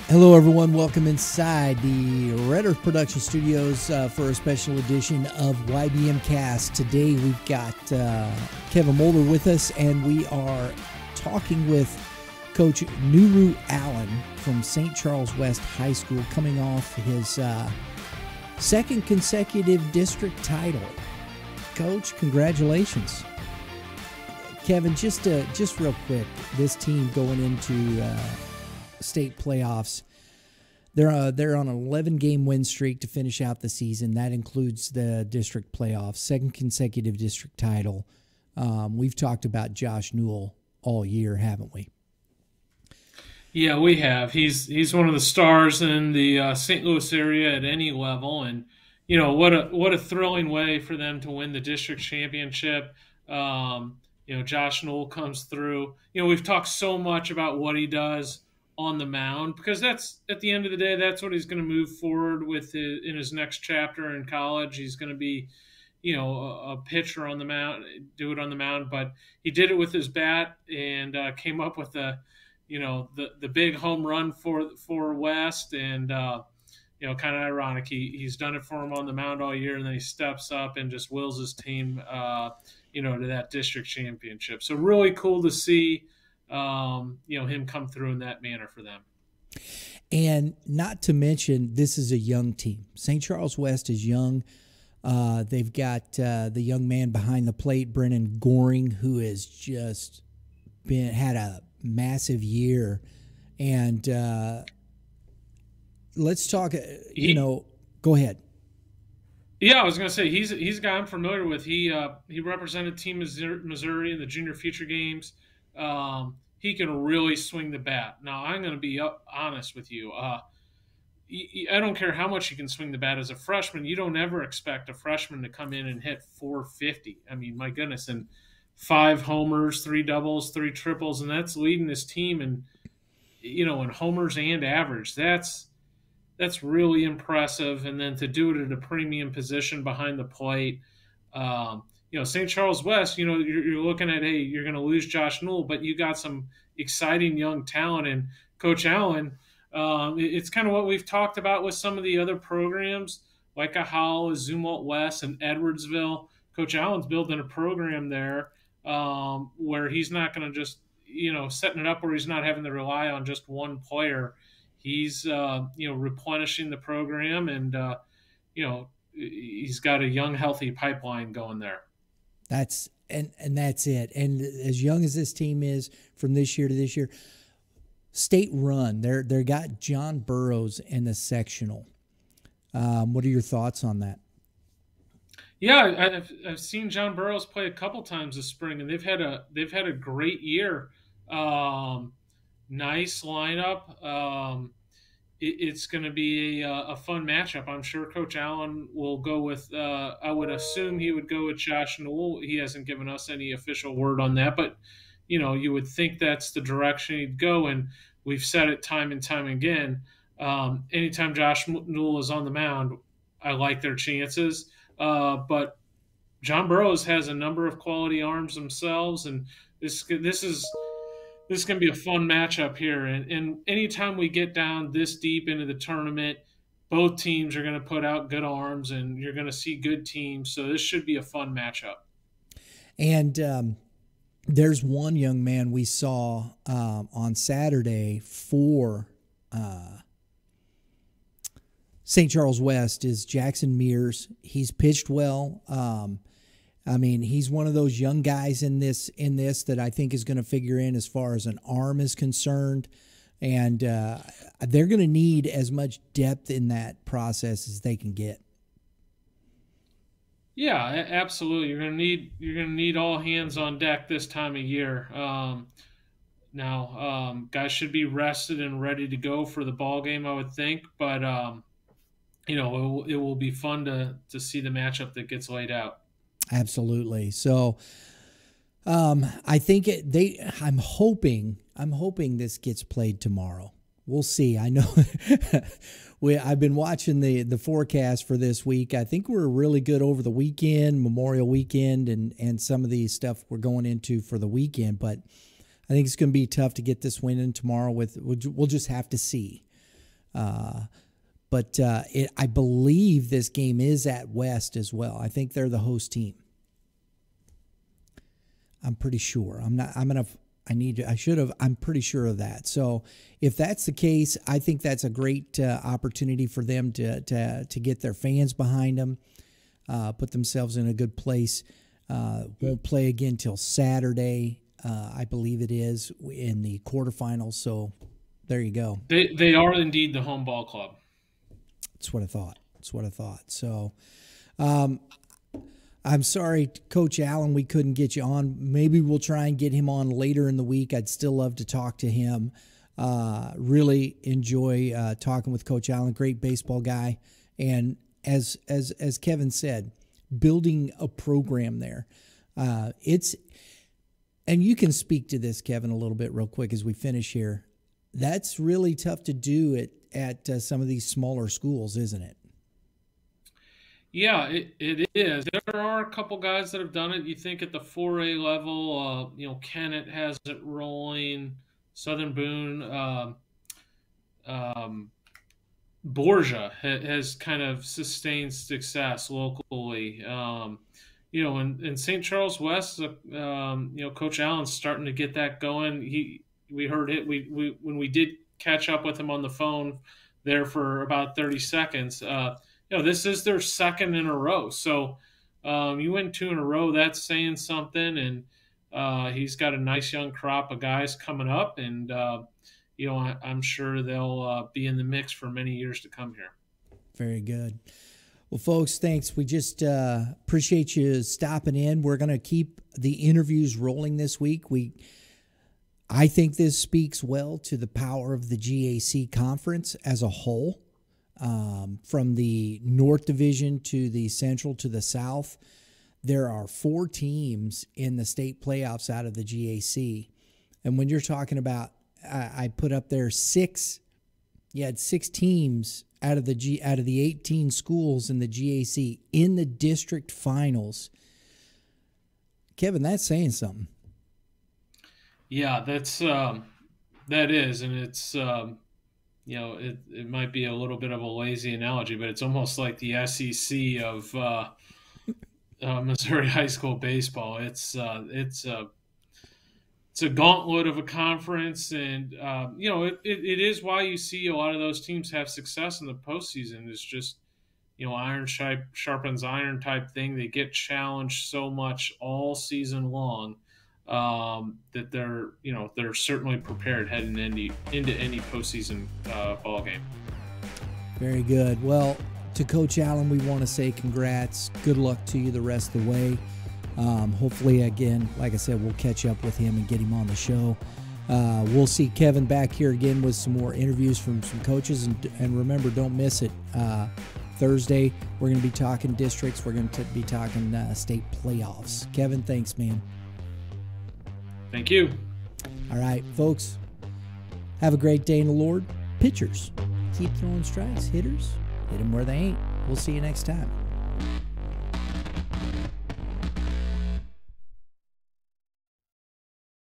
Hello, everyone. Welcome inside the Red Earth Production Studios for a special edition of YBMcast. Today, we've got Kevin Moulder with us, and we are talking with Coach Nuru Allen from St. Charles West High School, coming off his second consecutive district title. Coach, congratulations. Kevin, just real quick, this team going into state playoffs, they're on an 11-game win streak to finish out the season. That includes the district playoffs, second consecutive district title. We've talked about Josh Newell all year, haven't we? Yeah, we have. He's one of the stars in the St. Louis area at any level, and what a thrilling way for them to win the district championship. Josh Newell comes through. We've talked so much about what he does on the mound, because that's, at the end of the day, that's what he's going to move forward with in his next chapter in college. He's going to be, a pitcher on the mound, do it on the mound, but he did it with his bat and came up with the big home run for West, and kind of ironic. He's done it for him on the mound all year, and then he steps up and just wills his team, to that district championship. So really cool to see him come through in that manner for them. And not to mention, this is a young team. St. Charles West is young. They've got the young man behind the plate, Brennan Goring, who has just had a massive year. And let's talk. Go ahead. Yeah, I was going to say he's a guy I'm familiar with. He represented Team Missouri in the junior feature games. He can really swing the bat. Now, I'm going to be honest with you. I don't care how much he can swing the bat as a freshman. You don't ever expect a freshman to come in and hit 450. I mean, my goodness, and 5 homers, 3 doubles, 3 triples, and that's leading his team in homers and average. That's really impressive. And then to do it at a premium position behind the plate. St. Charles West, you're looking at, hey, you're going to lose Josh Newell, but you got some exciting young talent. And Coach Allen, it's kind of what we've talked about with some of the other programs, like Ahal, Zumwalt West, and Edwardsville. Coach Allen's building a program there where he's not going to just, setting it up where he's not having to rely on just one player. He's, replenishing the program, and, he's got a young, healthy pipeline going there. That's it. And as young as this team is from this year to this year, state run. They got John Burroughs in the sectional. What are your thoughts on that? Yeah, I've seen John Burroughs play a couple times this spring, and they've had a great year. Nice lineup. It's going to be a fun matchup. I'm sure Coach Allen will go with, I would assume he would go with Josh Newell. He hasn't given us any official word on that, but, you would think that's the direction he'd go, and we've said it time and time again. Anytime Josh Newell is on the mound, I like their chances. But John Burroughs has a number of quality arms themselves, and this is going to be a fun matchup here. And anytime we get down this deep into the tournament, both teams are going to put out good arms, and you're going to see good teams. So this should be a fun matchup. And there's one young man we saw on Saturday for St. Charles West is Jackson Mears. He's pitched well. He's one of those young guys in this that I think is going to figure in as far as an arm is concerned, and they're going to need as much depth in that process as they can get. Yeah, absolutely. You're going to need all hands on deck this time of year. Now, guys should be rested and ready to go for the ball game, I would think, but it will be fun to see the matchup that gets laid out. Absolutely. So I think I'm hoping this gets played tomorrow. We'll see. I know I've been watching the forecast for this week. I think we're really good over the weekend, Memorial Weekend, and some of the stuff we're going into for the weekend. But I think it's going to be tough to get this win in tomorrow. We'll just have to see. But I believe this game is at West as well. I think they're the host team. I'm pretty sure. I'm pretty sure of that. So if that's the case, I think that's a great opportunity for them to get their fans behind them, put themselves in a good place. Won't play again till Saturday, I believe it is, in the quarterfinals. So there you go. They are indeed the home ball club. That's what I thought. So I'm sorry, Coach Allen, we couldn't get you on. Maybe we'll try and get him on later in the week. I'd still love to talk to him. Really enjoy talking with Coach Allen. Great baseball guy. And as Kevin said, building a program there. And you can speak to this, Kevin, a little bit real quick as we finish here. That's really tough to do at some of these smaller schools, isn't it? Yeah, it is. There are a couple guys that have done it. You think at the 4A level, Kennett has it rolling. Southern Boone, Borgia has kind of sustained success locally. In St. Charles West, Coach Allen's starting to get that going. We heard it. When we did catch up with him on the phone there for about 30 seconds. This is their second in a row. So you win 2 in a row, that's saying something. And he's got a nice young crop of guys coming up. And, I'm sure they'll be in the mix for many years to come here. Very good. Well, folks, thanks. We just appreciate you stopping in. We're going to keep the interviews rolling this week. I think this speaks well to the power of the GAC conference as a whole. From the North Division to the Central to the South, there are 4 teams in the state playoffs out of the GAC. And when you're talking about, I put up there 6, you had 6 teams out of the 18 schools in the GAC in the district finals. Kevin, that's saying something. Yeah, that is, and it's it might be a little bit of a lazy analogy, but it's almost like the SEC of Missouri high school baseball. It's a gauntlet of a conference, and it is why you see a lot of those teams have success in the postseason. It's just iron sharpens iron type thing. They get challenged so much all season long. That they're certainly prepared heading into any postseason ball game. Very good. Well, to Coach Allen, we want to say congrats. Good luck to you the rest of the way. Hopefully, again, like I said, we'll catch up with him and get him on the show. We'll see Kevin back here again with some more interviews from some coaches. And remember, don't miss it. Thursday, we're going to be talking districts. We're going to be talking state playoffs. Kevin, thanks, man. Thank you. All right, folks, have a great day in the Lord. Pitchers, keep throwing strikes. Hitters, hit them where they ain't. We'll see you next time.